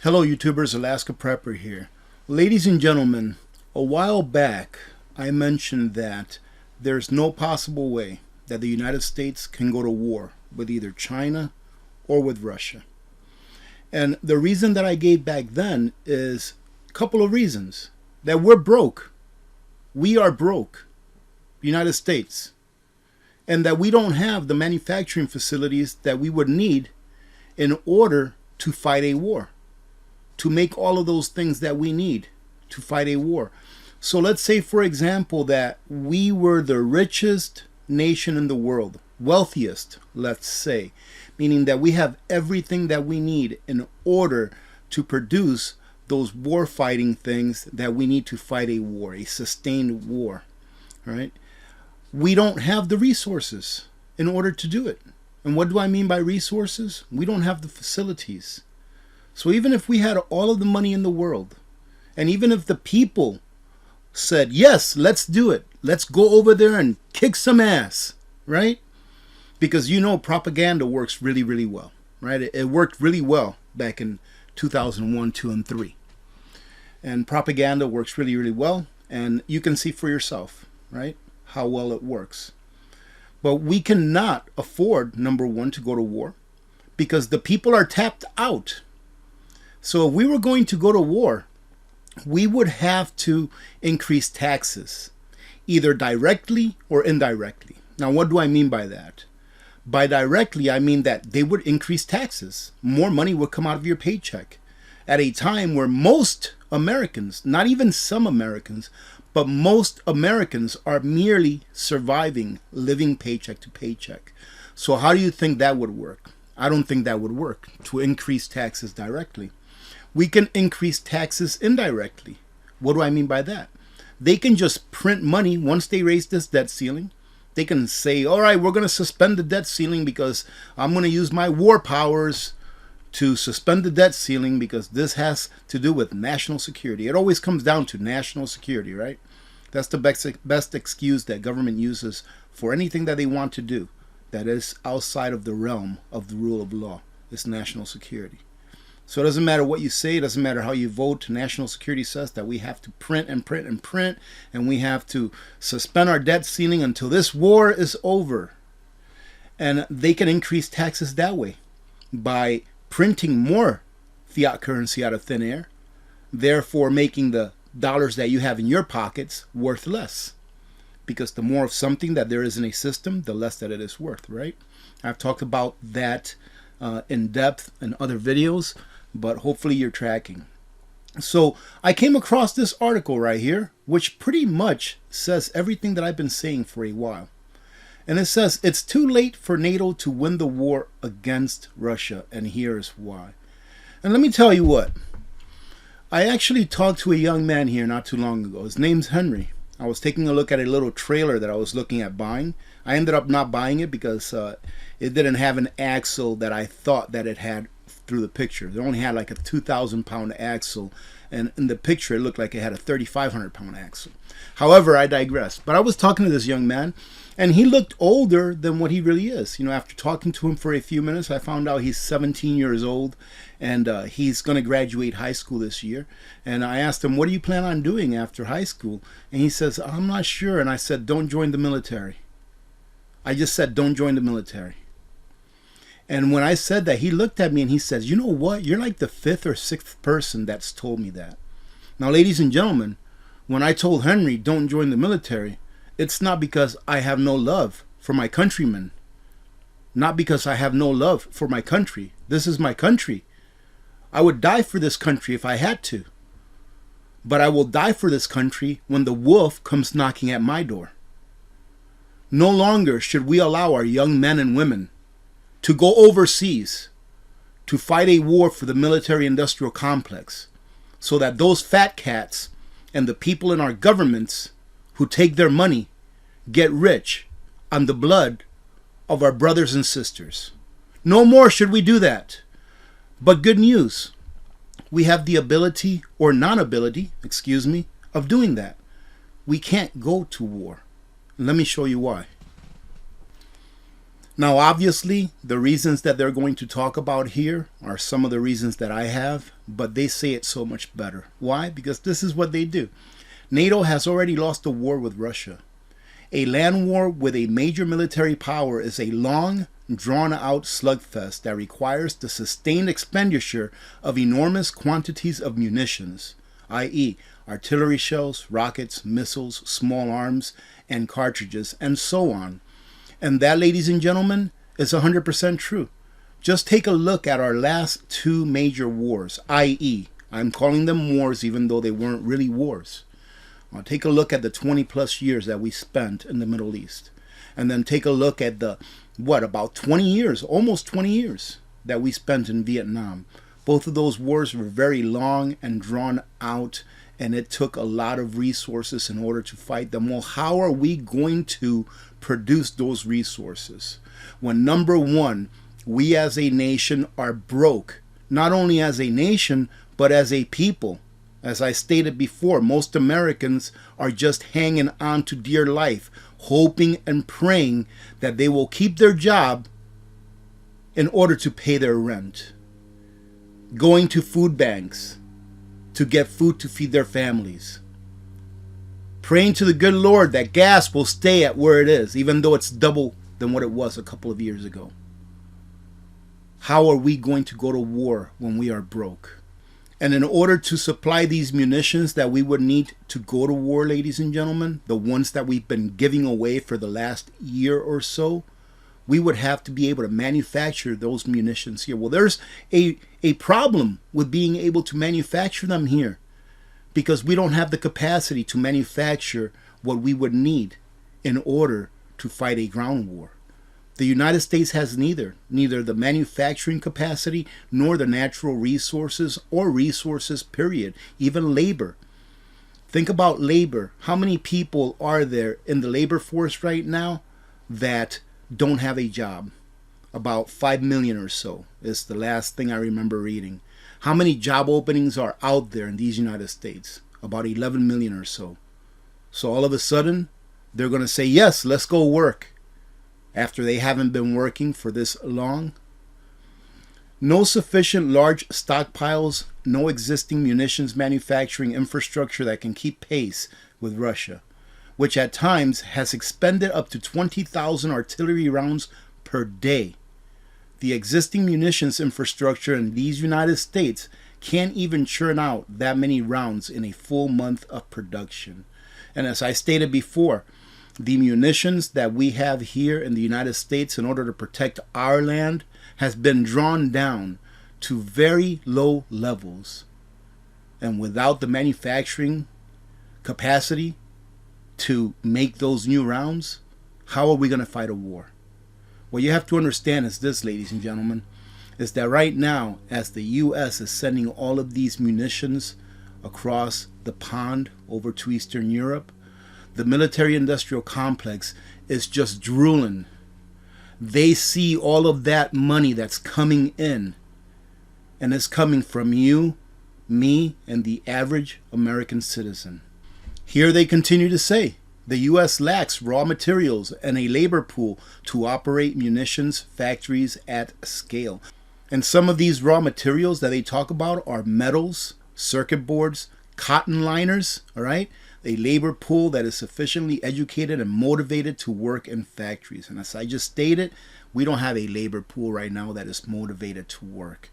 Hello YouTubers, Alaska Prepper here. Ladies and gentlemen, a while back I mentioned that there's no possible way that the United States can go to war with either China or with Russia. And the reason that I gave back then is a couple of reasons. That we're broke. We are broke, United States. And that we don't have the manufacturing facilities that we would need in order to fight a war, to make all of those things that we need to fight a war. So let's say, for example, that we were the richest nation in the world, wealthiest, let's say, meaning that we have everything that we need in order to produce those war fighting things that we need to fight a war, a sustained war, right? We don't have the resources in order to do it. And what do I mean by resources? We don't have the facilities. So even if we had all of the money in the world, and even if the people said, yes, let's do it, let's go over there and kick some ass, right? Because you know propaganda works really, really well, right? It worked really well back in 2001, 2, and 3. And propaganda works really, really well, and you can see for yourself, right, how well it works. But we cannot afford, number one, to go to war because the people are tapped out. So if we were going to go to war, we would have to increase taxes, either directly or indirectly. Now, what do I mean by that? By directly, I mean that they would increase taxes. More money would come out of your paycheck at a time where most Americans, not even some Americans, but most Americans are merely surviving, living paycheck to paycheck. So how do you think that would work? I don't think that would work, to increase taxes directly. We can increase taxes indirectly. What do I mean by that? They can just print money once they raise this debt ceiling. They can say, all right, we're going to suspend the debt ceiling because I'm going to use my war powers to suspend the debt ceiling because this has to do with national security. It always comes down to national security, right? That's the best excuse that government uses for anything that they want to do that is outside of the realm of the rule of law. It's national security. So it doesn't matter what you say, it doesn't matter how you vote. National security says that we have to print and print and print, and we have to suspend our debt ceiling until this war is over. And they can increase taxes that way by printing more fiat currency out of thin air, therefore making the dollars that you have in your pockets worth less. Because the more of something that there is in a system, the less that it is worth, right? I've talked about that in depth in other videos, but hopefully you're tracking. So I came across this article right here, which pretty much says everything that I've been saying for a while. And it says, it's too late for NATO to win the war against Russia, and here's why. And let me tell you what. I actually talked to a young man here not too long ago. His name's Henry. I was taking a look at a little trailer that I was looking at buying. I ended up not buying it because it didn't have an axle that I thought that it had through the picture. It only had like a 2,000-pound axle, and in the picture it looked like it had a 3,500-pound axle. However, I digress. But I was talking to this young man, and he looked older than what he really is. You know, after talking to him for a few minutes, I found out he's 17 years old, and he's going to graduate high school this year. And I asked him, what do you plan on doing after high school? And he says, I'm not sure. And I said, don't join the military. I just said, don't join the military. And when I said that, he looked at me and he says, you know what? You're like the 5th or 6th person that's told me that. Now, ladies and gentlemen, when I told Henry, don't join the military, it's not because I have no love for my countrymen. Not because I have no love for my country. This is my country. I would die for this country if I had to. But I will die for this country when the wolf comes knocking at my door. No longer should we allow our young men and women to go overseas to fight a war for the military-industrial complex so that those fat cats and the people in our governments who take their money get rich on the blood of our brothers and sisters. No more should we do that. But good news, we have the ability or non-ability, of doing that. We can't go to war. Let me show you why. Now, obviously, the reasons that they're going to talk about here are some of the reasons that I have, but they say it so much better. Why? Because this is what they do. NATO has already lost the war with Russia. A land war with a major military power is a long, drawn-out slugfest that requires the sustained expenditure of enormous quantities of munitions, i.e., artillery shells, rockets, missiles, small arms, and cartridges, and so on. And that, ladies and gentlemen, is 100% true. Just take a look at our last two major wars, i.e., I'm calling them wars even though they weren't really wars. Take a look at the 20 plus years that we spent in the Middle East. And then take a look at the, about 20 years, almost 20 years that we spent in Vietnam. Both of those wars were very long and drawn out, and it took a lot of resources in order to fight them. Well, how are we going to produce those resources when, number one, we as a nation are broke, not only as a nation, but as a people? As I stated before, most Americans are just hanging on to dear life, hoping and praying that they will keep their job in order to pay their rent, going to food banks to get food to feed their families, praying to the good Lord that gas will stay at where it is, even though it's double than what it was a couple of years ago. How are we going to go to war when we are broke? And in order to supply these munitions that we would need to go to war, ladies and gentlemen, the ones that we've been giving away for the last year or so, we would have to be able to manufacture those munitions here. Well, there's a problem with being able to manufacture them here, because we don't have the capacity to manufacture what we would need in order to fight a ground war. The United States has neither the manufacturing capacity nor the natural resources or resources, period, even labor. Think about labor. How many people are there in the labor force right now that don't have a job? About 5 million or so is the last thing I remember reading. How many job openings are out there in these United States? About 11 million or so. So all of a sudden, they're going to say, yes, let's go work, after they haven't been working for this long. No sufficient large stockpiles, no existing munitions manufacturing infrastructure that can keep pace with Russia, which at times has expended up to 20,000 artillery rounds per day. The existing munitions infrastructure in these United States can't even churn out that many rounds in a full month of production. And as I stated before, the munitions that we have here in the United States in order to protect our land has been drawn down to very low levels. And without the manufacturing capacity to make those new rounds, how are we going to fight a war? What you have to understand is this, ladies and gentlemen, is that right now, as the U.S. is sending all of these munitions across the pond over to Eastern Europe, the military-industrial complex is just drooling. They see all of that money that's coming in, and it's coming from you, me, and the average American citizen. Here they continue to say, the U.S. lacks raw materials and a labor pool to operate munitions factories at scale. And some of these raw materials that they talk about are metals, circuit boards, cotton liners, all right? A labor pool that is sufficiently educated and motivated to work in factories. And as I just stated, we don't have a labor pool right now that is motivated to work.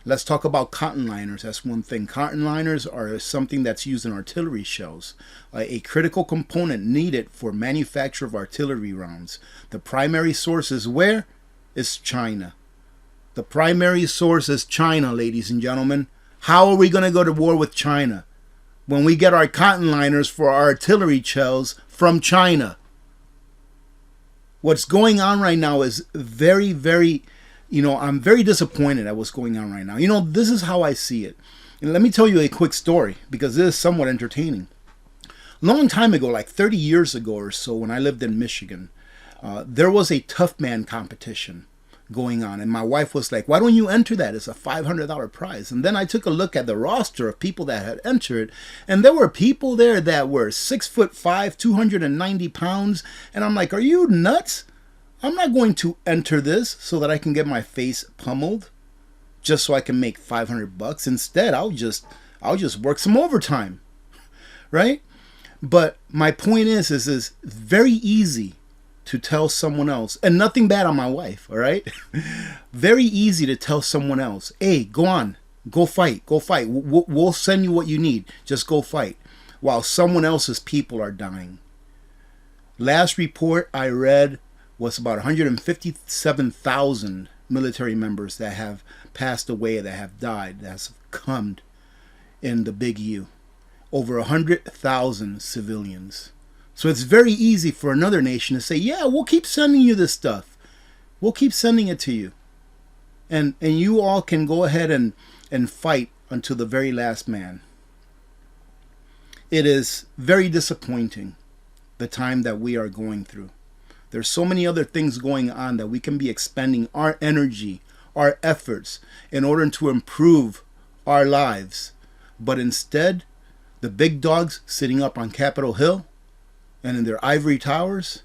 Let's talk about cotton liners. That's one thing. Cotton liners are something that's used in artillery shells, a critical component needed for manufacture of artillery rounds. The primary source is where? Is China. The primary source is China, ladies and gentlemen. How are we going to go to war with China when we get our cotton liners for our artillery shells from China? What's going on right now is very, very, I'm very disappointed at what's going on right now. This is how I see it. And let me tell you a quick story, because it is somewhat entertaining. Long time ago, like 30 years ago or so, when I lived in Michigan, there was a tough man competition going on, and my wife was like, why don't you enter that? It's a $500 prize. And then I took a look at the roster of people that had entered, and there were people there that were 6'5", 290 pounds, and I'm like, are you nuts? I'm not going to enter this so that I can get my face pummeled just so I can make $500. Instead, I'll just work some overtime, right? But my point is it's very easy to tell someone else, and nothing bad on my wife, all right? Very easy to tell someone else, hey, go on, go fight. We'll send you what you need. Just go fight. While someone else's people are dying. Last report I read was about 157,000 military members that have passed away, that have died, that have succumbed in the Big U. Over 100,000 civilians. So it's very easy for another nation to say, yeah, we'll keep sending you this stuff. We'll keep sending it to you. And you all can go ahead and fight until the very last man. It is very disappointing, the time that we are going through. There's so many other things going on that we can be expending our energy, our efforts, in order to improve our lives. But instead, the big dogs sitting up on Capitol Hill and in their ivory towers,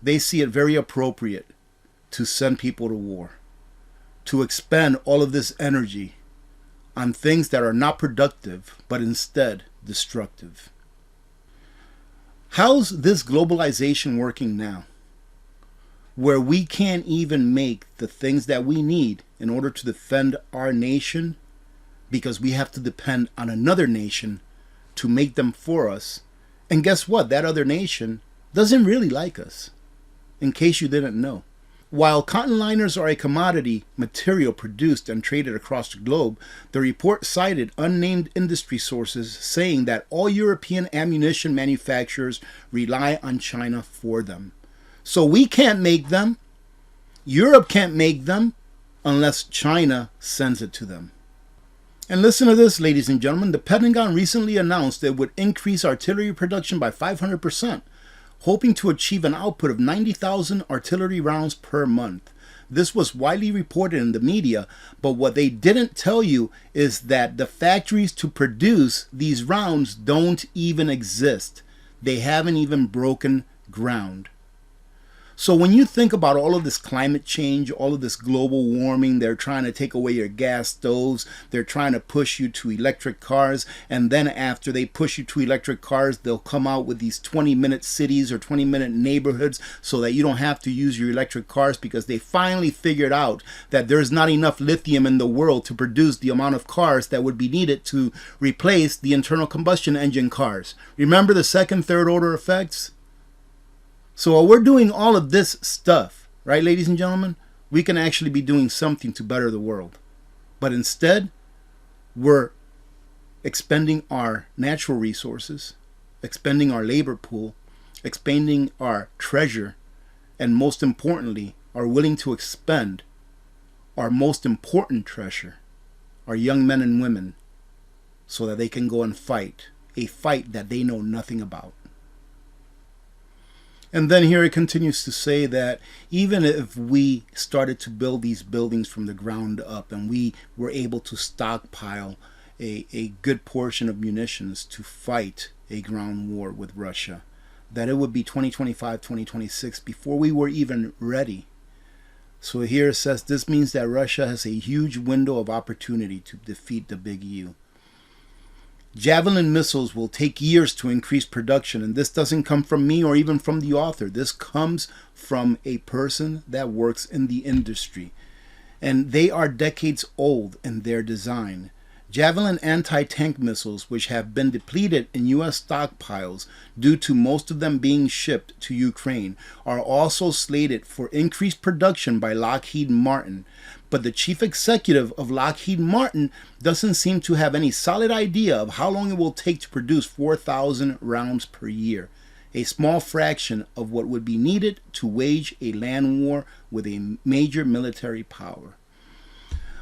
they see it very appropriate to send people to war, to expend all of this energy on things that are not productive, but instead destructive. How's this globalization working now, where we can't even make the things that we need in order to defend our nation because we have to depend on another nation to make them for us? And guess what? That other nation doesn't really like us, in case you didn't know. While cotton liners are a commodity material produced and traded across the globe, the report cited unnamed industry sources saying that all European ammunition manufacturers rely on China for them. So we can't make them, Europe can't make them, unless China sends it to them. And listen to this, ladies and gentlemen. The Pentagon recently announced it would increase artillery production by 500%, hoping to achieve an output of 90,000 artillery rounds per month. This was widely reported in the media, but what they didn't tell you is that the factories to produce these rounds don't even exist. They haven't even broken ground. So when you think about all of this climate change, all of this global warming, they're trying to take away your gas stoves, they're trying to push you to electric cars, and then after they push you to electric cars, they'll come out with these 20-minute cities or 20-minute neighborhoods so that you don't have to use your electric cars, because they finally figured out that there's not enough lithium in the world to produce the amount of cars that would be needed to replace the internal combustion engine cars. Remember the second, third order effects? So while we're doing all of this stuff, right, ladies and gentlemen, we can actually be doing something to better the world. But instead, we're expending our natural resources, expending our labor pool, expending our treasure, and most importantly, are willing to expend our most important treasure, our young men and women, so that they can go and fight a fight that they know nothing about. And then here it continues to say that even if we started to build these buildings from the ground up and we were able to stockpile a good portion of munitions to fight a ground war with Russia, that it would be 2025, 2026 before we were even ready. So here it says this means that Russia has a huge window of opportunity to defeat the Big U. Javelin missiles will take years to increase production, and this doesn't come from me or even from the author. This comes from a person that works in the industry, and they are decades old in their design. Javelin anti-tank missiles, which have been depleted in U.S. stockpiles due to most of them being shipped to Ukraine, are also slated for increased production by Lockheed Martin. But the chief executive of Lockheed Martin doesn't seem to have any solid idea of how long it will take to produce 4,000 rounds per year, a small fraction of what would be needed to wage a land war with a major military power.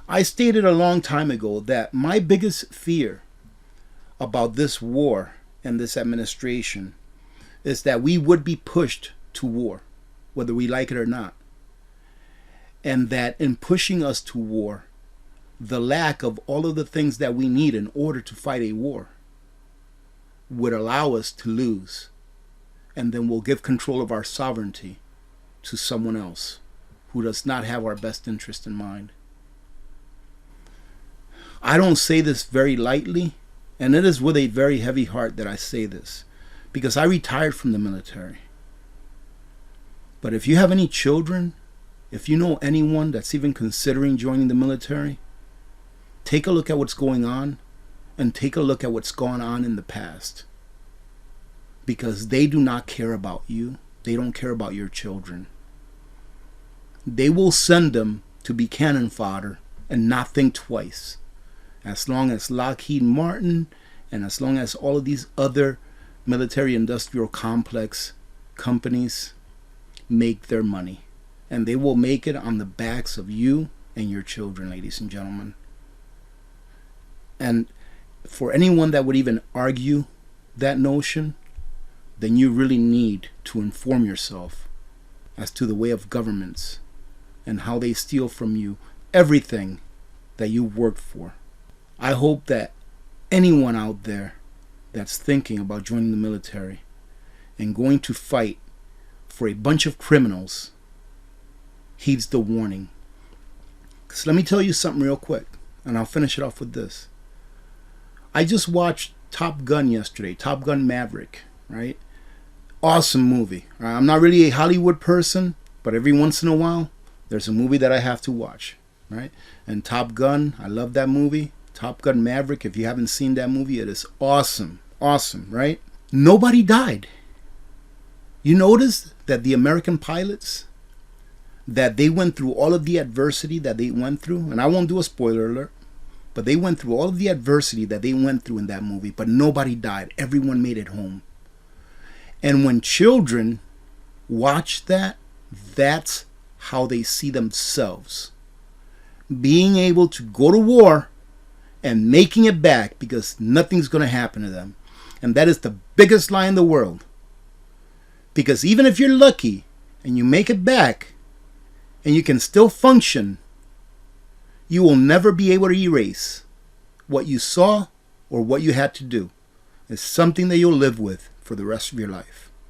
I stated a long time ago that my biggest fear about this war and this administration is that we would be pushed to war, whether we like it or not. And that in pushing us to war, the lack of all of the things that we need in order to fight a war would allow us to lose. And then we'll give control of our sovereignty to someone else who does not have our best interest in mind. I don't say this very lightly, and it is with a very heavy heart that I say this, because I retired from the military. But if you have any children, if you know anyone that's even considering joining the military, take a look at what's going on, and take a look at what's gone on in the past. Because they do not care about you. They don't care about your children. They will send them to be cannon fodder and not think twice. As long as Lockheed Martin and as long as all of these other military industrial complex companies make their money. And they will make it on the backs of you and your children, ladies and gentlemen. And for anyone that would even argue that notion, then you really need to inform yourself as to the way of governments and how they steal from you everything that you worked for. I hope that anyone out there that's thinking about joining the military and going to fight for a bunch of criminals heeds the warning. Because let me tell you something real quick, and I'll finish it off with this. I just watched Top Gun yesterday, Top Gun Maverick, right? Awesome movie. I'm not really a Hollywood person, but every once in a while, there's a movie that I have to watch, right? And Top Gun, I love that movie. Top Gun Maverick, if you haven't seen that movie, it is awesome. Awesome, right? Nobody died. You notice that the American pilots, that they went through all of the adversity that they went through, and I won't do a spoiler alert, but they went through all of the adversity that they went through in that movie, but nobody died. Everyone made it home. And when children watch that, that's how they see themselves. Being able to go to war and making it back because nothing's going to happen to them. And that is the biggest lie in the world. Because even if you're lucky and you make it back and you can still function, you will never be able to erase what you saw or what you had to do. It's something that you'll live with for the rest of your life.